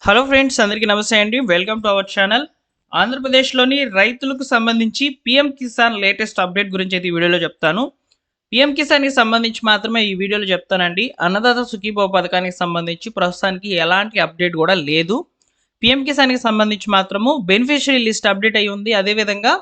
Hello friends, అందరికీ నమస్తే అండి. Welcome to our channel. ఆంధ్రప్రదేశ్లోని రైతులకు సంబంధించి పీఎం కిసాన్ లేటెస్ట్ అప్డేట్ గురించి అయితే ఈ వీడియోలో చెప్తాను. పీఎం కిసాన్‌కి సంబంధించి మాత్రమే ఈ వీడియోలో చెప్తానండి. అన్నదాత సుఖీభవ పథకానికి సంబంధించి ప్రస్తుతానికి ఎలాంటి అప్డేట్ కూడా లేదు. పీఎం కిసాన్‌కి సంబంధించి మాత్రము బెనిఫిషియరీ లిస్ట్ అప్డేట్ అయ్యి ఉంది. అదేవిధంగా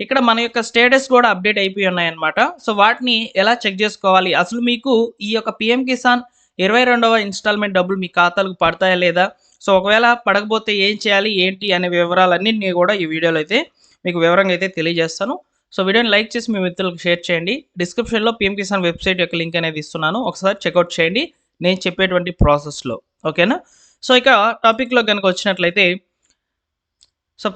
ఇక్కడ మన యొక్క స్టేటస్ కూడా అప్డేట్ అయిపోయి ఉన్నాయన్నమాట. సో వాటిని ఎలా చెక్ చేసుకోవాలి? అసలు మీకు ఈ యొక్క పీఎం కిసాన్ 22వ ఇన్‌స్టాల్‌మెంట్ డబ్బులు మీ ఖాతాలకు పడతాయా లేదా? సో ఒకవేళ పడకపోతే ఏం చేయాలి? ఏంటి? అనే వివరాలన్నిటిని కూడా ఈ వీడియోలో అయితే మీకు వివరంగా అయితే తెలియజేస్తాను. సో వీడియోని లైక్ చేసి మీ మిత్రులకు షేర్ చేయండి. డిస్క్రిప్షన్‌లో పీఎం కిసాన్ వెబ్‌సైట్ యొక్క లింక్ అనేది ఇస్తున్నాను. ఒకసారి చెక్‌ఔట్ చేయండి నేను చెప్పేటువంటి ప్రాసెస్‌లో. ఓకేనా? సో ఇక టాపిక్‌లో గనుక వచ్చినట్లయితే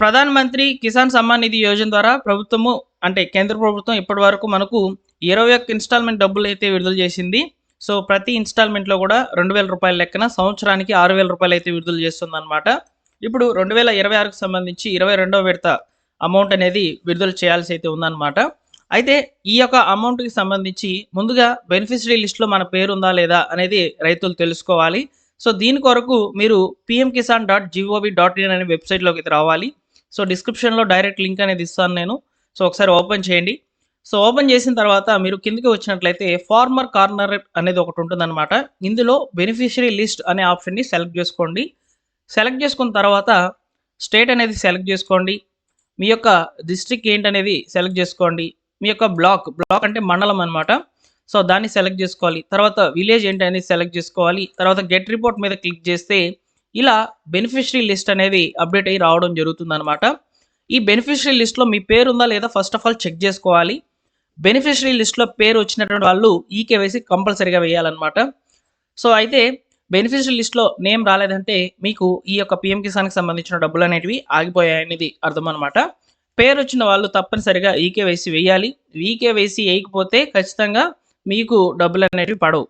ప్రధాన మంత్రి కిసాన్ సమ్మాన్ నిధి యోజన ద్వారా ప్రభుత్వము అంటే కేంద్ర ప్రభుత్వం ఇప్పటివరకు మనకు 21 ఇన్‌స్టాల్‌మెంట్ డబ్బులైతే విడుదల చేసింది. సో ప్రతి ఇన్‌స్టాల్‌మెంట్‌లో కూడా రూ. 2000 లెక్కన సంవత్సరానికి రూ. 6000 అయితే విడుదల చేస్తుందన్నమాట. ఇప్పుడు 2026కి సంబంధించి 22వ విడత అమౌంట్ అనేది విడుదల చేయాల్సి అయితే ఉందన్నమాట. అయితే ఈ యొక్క అమౌంట్‌కి సంబంధించి ముందుగా బెనిఫిషరీ లిస్ట్‌లో మన పేరు ఉందా లేదా అనేది రైతులు తెలుసుకోవాలి. సో దీని కొరకు మీరు pmkisan.gov.in అనే వెబ్‌సైట్‌లోకి అయితే రావాలి. సో డిస్క్రిప్షన్‌లో డైరెక్ట్ లింక్ అనేది ఇస్తాను నేను. సో ఒకసారి ఓపెన్ చేయండి. సో ఓపెన్ చేసిన తర్వాత మీరు కిందకి వచ్చినట్లయితే ఫార్మర్ కార్నర్ అనేది ఒకటి ఉంటుందన్నమాట. ఇందులో బెనిఫిషరీ లిస్ట్ అనే ఆప్షన్‌ని సెలెక్ట్ చేసుకోండి. సెలెక్ట్ చేసుకున్న తర్వాత స్టేట్ అనేది సెలెక్ట్ చేసుకోండి. మీ యొక్క డిస్ట్రిక్ట్ ఏంటనేది సెలెక్ట్ చేసుకోండి. మీ యొక్క బ్లాక్ అంటే మండలం అనమాట. సో దాన్ని సెలెక్ట్ చేసుకోవాలి. తర్వాత విలేజ్ ఏంటి అనేది సెలెక్ట్ చేసుకోవాలి. తర్వాత గెట్ రిపోర్ట్ మీద క్లిక్ చేస్తే ఇలా బెనిఫిషరీ లిస్ట్ అనేది అప్డేట్ అయ్యి రావడం జరుగుతుందన్నమాట. ఈ బెనిఫిషరీ లిస్ట్‌లో మీ పేరు ఉందా లేదా ఫస్ట్ ఆఫ్ ఆల్ చెక్ చేసుకోవాలి. బెనిఫిషరీ లిస్ట్‌లో పేరు వచ్చినటువంటి వాళ్ళు ఈకేవైసీ కంపల్సరీగా వేయాలన్నమాట. సో అయితే బెనిఫిషరీ లిస్ట్‌లో నేమ్ రాలేదంటే మీకు ఈ యొక్క పీఎం కిసాన్‌కి సంబంధించిన డబ్బులు అనేటివి ఆగిపోయాయనేది అర్థం అనమాట. పేరు వచ్చిన వాళ్ళు తప్పనిసరిగా ఈకేవైసీ వేయాలి. ఈకేవైసీ వేయకపోతే ఖచ్చితంగా మీకు డబ్బులు అనేటివి పడవు.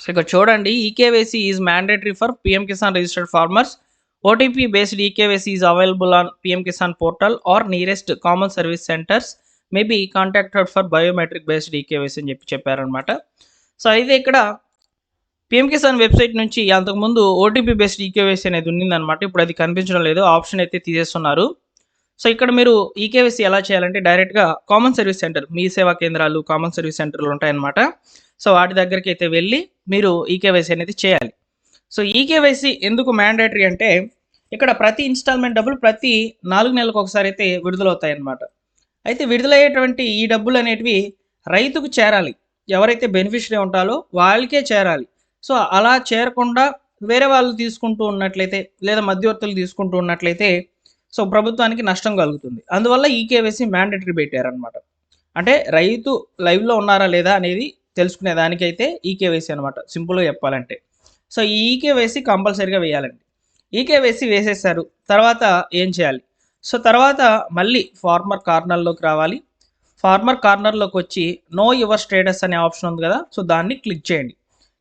సో ఇక్కడ చూడండి, e KYC is mandatory for PM Kisan registered farmers. OTP based e KYC is available on PM Kisan portal or nearest common service centres may be contacted for biometric based e KYC అని చెప్పారనమాట. సో అయితే ఇక్కడ పీఎం కిసాన్ వెబ్సైట్ నుంచి అంతకుముందు OTP based eKYC అనేది ఉండిందనమాట. ఇప్పుడు అది కనిపించడం లేదు, ఆప్షన్ అయితే తీసేస్తున్నారు. సో ఇక్కడ మీరు ఈకేవైసీ ఎలా చేయాలంటే డైరెక్ట్గా కామన్ సర్వీస్ సెంటర్, మీ సేవా కేంద్రాలు, కామన్ సర్వీస్ సెంటర్లు ఉంటాయన్నమాట. సో వాటి దగ్గరికి అయితే వెళ్ళి మీరు ఈకేవైసీ అనేది చేయాలి. సో ఈకేవైసీ ఎందుకు మ్యాండేటరీ అంటే ఇక్కడ ప్రతి ఇన్స్టాల్మెంట్ డబ్బులు ప్రతి 4 నెలలకు ఒకసారి అయితే విడుదలవుతాయి అన్నమాట. అయితే విడుదలయ్యేటువంటి ఈ డబ్బులు అనేటివి రైతుకు చేరాలి. ఎవరైతే బెనిఫిషరీ ఉంటారో వాళ్ళకే చేరాలి. సో అలా చేరకుండా వేరే వాళ్ళు తీసుకుంటూ ఉన్నట్లయితే లేదా మధ్యవర్తులు తీసుకుంటూ ఉన్నట్లయితే సో ప్రభుత్వానికి నష్టం కలుగుతుంది. అందువల్ల ఈకేవైసీ మ్యాండేటరీ పెట్టారనమాట. అంటే రైతు లైవ్లో ఉన్నారా లేదా అనేది తెలుసుకునే దానికైతే ఈకేవైసీ అనమాట, సింపుల్గా చెప్పాలంటే. సో ఈ ఈకేవైసీ కంపల్సరీగా వేయాలండి. ఈకేవైసీ వేసేసారు, తర్వాత ఏం చేయాలి? సో తర్వాత మళ్ళీ ఫార్మర్ కార్నర్లోకి రావాలి. ఫార్మర్ కార్నర్లోకి వచ్చి నో యువర్ స్టేటస్ అనే ఆప్షన్ ఉంది కదా, సో దాన్ని క్లిక్ చేయండి.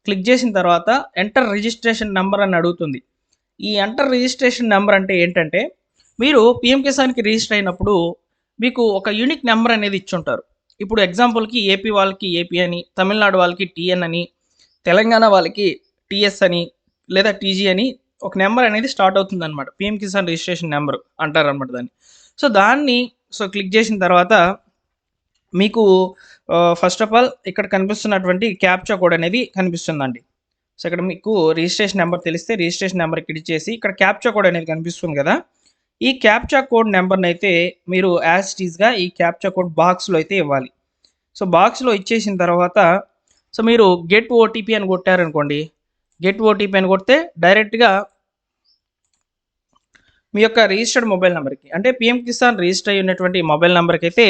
క్లిక్ చేసిన తర్వాత ఎంటర్ రిజిస్ట్రేషన్ నెంబర్ అని అడుగుతుంది. ఈ ఎంటర్ రిజిస్ట్రేషన్ నెంబర్ అంటే ఏంటంటే మీరు పీఎం కిసాన్కి రిజిస్టర్ అయినప్పుడు మీకు ఒక యూనిక్ నెంబర్ అనేది ఇచ్చుంటారు. ఇప్పుడు ఎగ్జాంపుల్కి ఏపీ వాళ్ళకి ఏపీ అని, తమిళనాడు వాళ్ళకి టీఎన్ అని, తెలంగాణ వాళ్ళకి టీఎస్ అని లేదా టీజీ అని ఒక నెంబర్ అనేది స్టార్ట్ అవుతుందన్నమాట. పీఎం కిసాన్ రిజిస్ట్రేషన్ నెంబర్ అంటారనమాట దాన్ని. సో దాన్ని క్లిక్ చేసిన తర్వాత మీకు ఫస్ట్ ఆఫ్ ఆల్ ఇక్కడ కనిపిస్తున్నటువంటి క్యాప్చా కోడ్ అనేది కనిపిస్తుందండి. సో ఇక్కడ మీకు రిజిస్ట్రేషన్ నెంబర్ తెలిస్తే రిజిస్ట్రేషన్ నెంబర్ క్లిక్ చేసి ఇక్కడ క్యాప్చా కోడ్ అనేది కనిపిస్తుంది కదా, ఈ క్యాప్చా కోడ్ నెంబర్ని అయితే మీరు యాజ్ ఇట్ ఈస్గా ఈ క్యాప్చా కోడ్ బాక్స్లో అయితే ఇవ్వాలి. సో బాక్స్లో ఇచ్చేసిన తర్వాత సో మీరు గెట్ ఓటీపీ అని కొట్టారనుకోండి, గెట్ ఓటీపీ అని కొడితే డైరెక్ట్గా మీ యొక్క రిజిస్టర్డ్ మొబైల్ నెంబర్కి అంటే పీఎం కిసాన్ రిజిస్టర్ అయి ఉన్నటువంటి మొబైల్ నెంబర్కి అయితే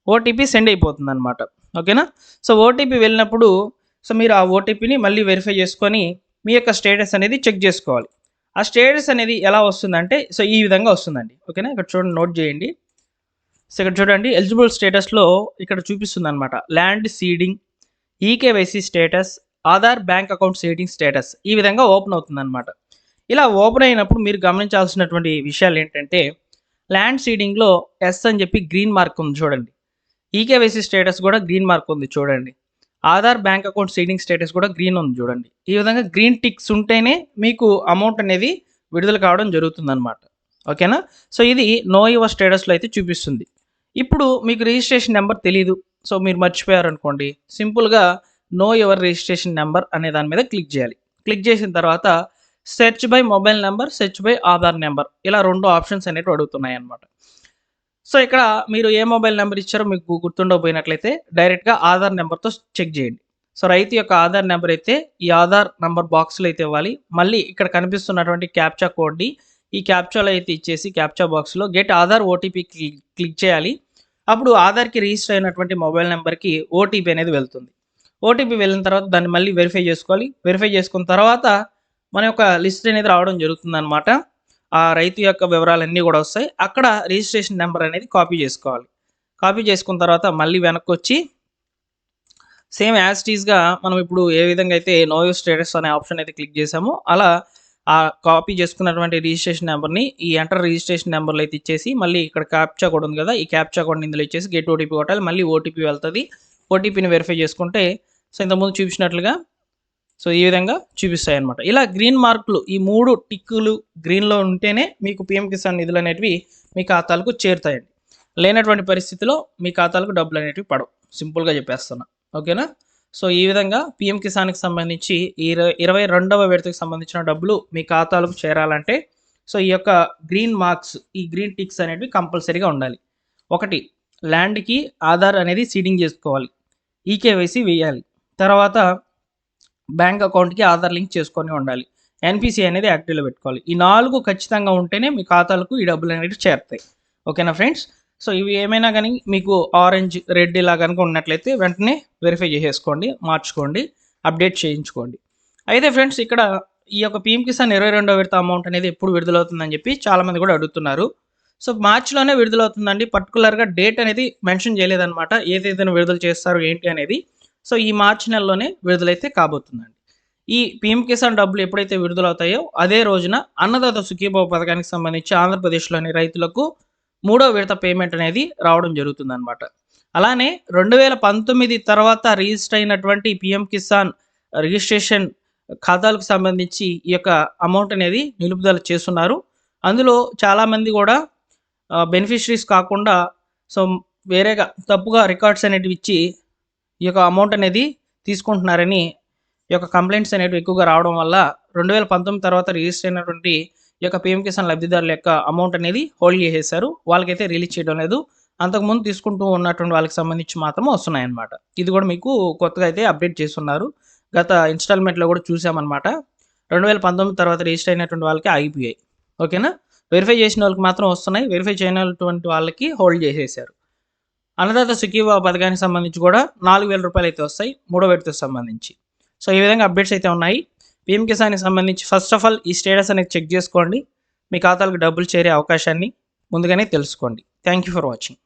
ఓటీపీ సెండ్ అయిపోతుంది అనమాట. ఓకేనా? సో ఓటీపీ వెళ్ళినప్పుడు సో మీరు ఆ ఓటీపీని మళ్ళీ వెరిఫై చేసుకొని మీ యొక్క స్టేటస్ అనేది చెక్ చేసుకోవాలి. ఆ స్టేటస్ అనేది ఎలా వస్తుందంటే సో ఈ విధంగా వస్తుందండి. ఓకేనా? ఇక్కడ చూడండి, నోట్ చేయండి. సో ఇక్కడ చూడండి, ఎలిజిబుల్ స్టేటస్లో ఇక్కడ చూపిస్తుంది అనమాట. Land seeding, eKYC status, Aadhaar bank account seeding status ఈ విధంగా ఓపెన్ అవుతుంది అనమాట. ఇలా ఓపెన్ అయినప్పుడు మీరు గమనించాల్సినటువంటి విషయాలు ఏంటంటే ల్యాండ్ సీడింగ్లో ఎస్ అని చెప్పి గ్రీన్ మార్క్ ఉంది చూడండి. ఈకేవైసీ స్టేటస్ కూడా గ్రీన్ మార్క్ ఉంది చూడండి. Aadhaar bank account seeding status కూడా గ్రీన్ ఉంది చూడండి. ఈ విధంగా గ్రీన్ టిక్స్ ఉంటేనే మీకు అమౌంట్ అనేది విడుదల కావడం జరుగుతుందన్నమాట. ఓకేనా? సో ఇది నో యువర్ స్టేటస్‌లో అయితే చూపిస్తుంది. ఇప్పుడు మీకు రిజిస్ట్రేషన్ నెంబర్ తెలీదు. సో మీరు మర్చిపోయారనుకోండి. సింపుల్‌గా నో యువర్ రిజిస్ట్రేషన్ నెంబర్ అనే దాని మీద క్లిక్ చేయాలి. క్లిక్ చేసిన తర్వాత search by mobile number, search by Aadhaar number ఇలా 2 ఆప్షన్స్ అనేటివి అడుగుతున్నాయన్నమాట. సో ఇక్కడ మీరు ఏ మొబైల్ నెంబర్ ఇచ్చారో మీకు గుర్తుండకపోయినట్లయితే డైరెక్ట్‌గా ఆధార్ నెంబర్‌తో చెక్ చేయండి. సో రైతు యొక్క ఆధార్ నెంబర్ అయితే ఈ ఆధార్ నంబర్ బాక్స్‌లో అయితే ఇవ్వాలి. మళ్ళీ ఇక్కడ కనిపిస్తున్నటువంటి క్యాప్చా కోడ్‌ని ఈ క్యాప్చాలో అయితే ఇచ్చేసి క్యాప్చా బాక్స్‌లో గెట్ ఆధార్ ఓటీపీ క్లిక్ చేయాలి. అప్పుడు ఆధార్‌కి రిజిస్టర్ అయినటువంటి మొబైల్ నెంబర్‌కి ఓటీపీ అనేది వెళ్తుంది. ఓటీపీ వెళ్ళిన తర్వాత దాన్ని మళ్ళీ వెరిఫై చేసుకోవాలి. వెరిఫై చేసుకున్న తర్వాత మన యొక్క లిస్ట్ అనేది రావడం జరుగుతుందన్నమాట. ఆ రైతు యొక్క వివరాలన్నీ కూడా వస్తాయి. అక్కడ రిజిస్ట్రేషన్ నెంబర్ అనేది కాపీ చేసుకోవాలి. కాపీ చేసుకున్న తర్వాత మళ్ళీ వెనక్కొచ్చి సేమ్ యాజ్ ఇట్ ఈస్‌గా మనం ఇప్పుడు ఏ విధంగా అయితే నో యువర్ స్టేటస్ అనే ఆప్షన్ అయితే క్లిక్ చేసామో అలా ఆ కాపీ చేసుకున్నటువంటి రిజిస్ట్రేషన్ నెంబర్‌ని ఈ ఎంటర్ రిజిస్ట్రేషన్ నెంబర్‌లో అయితే ఇచ్చేసి మళ్ళీ ఇక్కడ క్యాప్చా కోడ్ ఉంది కదా! ఈ క్యాప్చా కోడ్‌ని ఇందులో ఇచ్చేసి గెట్ ఓటీపీ కొట్టాలి. మళ్ళీ ఓటీపీ వెళ్తది. ఓటీపీని వెరిఫై చేసుకుంటే సో ఇంతకుముందు చూపించినట్లుగా సో ఈ విధంగా చూపిస్తాయన్నమాట. ఇలా గ్రీన్ మార్కులు ఈ 3 టిక్కులు గ్రీన్‌లో ఉంటేనే మీకు పీఎం కిసాన్ నిధులు అనేటివి మీ ఖాతాలకు చేరుతాయండి. లేనటువంటి పరిస్థితిలో మీ ఖాతాలకు డబ్బులు అనేటివి పడవు. సింపుల్‌గా చెప్పేస్తున్నా. ఓకేనా? సో ఈ విధంగా పీఎం కిసాన్‌కి సంబంధించి ఈ 22వ విడతకు సంబంధించిన డబ్బులు మీ ఖాతాలకు చేరాలంటే సో ఈ యొక్క గ్రీన్ మార్క్స్, ఈ గ్రీన్ టిక్స్ అనేటివి కంపల్సరీగా ఉండాలి. 1 ల్యాండ్‌కి ఆధార్ అనేది సీడింగ్ చేసుకోవాలి. ఈకేవైసీ వేయాలి. తర్వాత బ్యాంక్ అకౌంట్‌కి ఆధార్ లింక్ చేసుకొని ఉండాలి. ఎన్‌పీసీ అనేది యాక్టివ్‌లో పెట్టుకోవాలి. ఈ 4 ఖచ్చితంగా ఉంటేనే మీ ఖాతాలకు ఈ డబ్బులు అనేవి చేరుతాయి. ఓకేనా ఫ్రెండ్స్? సో ఇవి ఏమైనా కానీ మీకు ఆరెంజ్, రెడ్ ఇలా కనుక ఉన్నట్లయితే వెంటనే వెరిఫై చేసేసుకోండి, మార్చుకోండి, అప్డేట్ చేయించుకోండి. అయితే ఫ్రెండ్స్ ఇక్కడ ఈ యొక్క పీఎం కిసాన్ 22వ విడత అమౌంట్ అనేది ఎప్పుడు విడుదలవుతుందని చెప్పి చాలామంది కూడా అడుగుతున్నారు. సో మార్చ్‌లోనే విడుదలవుతుందండి. పర్టికులర్‌గా డేట్ అనేది మెన్షన్ చేయలేదన్నమాట. ఏ తేదీన విడుదల చేస్తారు ఏంటి అనేది. సో ఈ మార్చి నెలలోనే విడుదలైతే కాబోతుందండి. ఈ పీఎం కిసాన్ డబ్బులు ఎప్పుడైతే విడుదలవుతాయో అదే రోజున అన్నదాత సుఖీభవ పథకానికి సంబంధించి ఆంధ్రప్రదేశ్‌లోని రైతులకు 3వ విడత పేమెంట్ అనేది రావడం జరుగుతుందన్నమాట. అలానే 2019 తర్వాత రిజిస్టర్ అయినటువంటి పీఎం కిసాన్ రిజిస్ట్రేషన్ ఖాతాలకు సంబంధించి ఈ యొక్క అమౌంట్ అనేది నిలుపుదల చేస్తున్నారు. అందులో చాలామంది కూడా బెనిఫిషరీస్ కాకుండా సో వేరేగా తప్పుగా రికార్డ్స్ అనేటివి ఇచ్చి ఈ యొక్క అమౌంట్ అనేది తీసుకుంటున్నారని ఈ యొక్క కంప్లైంట్స్ అనేటివి ఎక్కువగా రావడం వల్ల 2019 తర్వాత రిజిస్టర్ అయినటువంటి ఈ యొక్క పీఎం కిసాన్ లబ్ధిదారుల యొక్క అమౌంట్ అనేది హోల్డ్ చేసేశారు. వాళ్ళకైతే రిలీజ్ చేయడం లేదు. అంతకుముందు తీసుకుంటూ ఉన్నటువంటి వాళ్ళకి సంబంధించి మాత్రం వస్తున్నాయన్నమాట. ఇది కూడా మీకు కొత్తగా అయితే అప్డేట్ చేస్తున్నారు. గత ఇన్స్టాల్మెంట్లో కూడా చూసామన్నమాట. 2019 తర్వాత రిజిస్టర్ అయినటువంటి వాళ్ళకి ఆగిపోయాయి. ఓకేనా? వెరిఫై చేసిన వాళ్ళకి మాత్రం వస్తున్నాయి. వెరిఫై చేయనటువంటి వాళ్ళకి హోల్డ్ చేసేశారు. అన్నదాత సుఖీభవ పథకానికి సంబంధించి కూడా 4,000 రూపాయలు అయితే వస్తాయి 3వ విడతకు సంబంధించి. సో ఈ విధంగా అప్డేట్స్ అయితే ఉన్నాయి. పీఎం కిసాన్‌కి సంబంధించి ఫస్ట్ ఆఫ్ ఆల్ ఈ స్టేటస్ అనేది చెక్ చేసుకోండి. మీ ఖాతాలకు డబ్బులు చేరే అవకాశాన్ని ముందుగానే తెలుసుకోండి. Thank you for watching.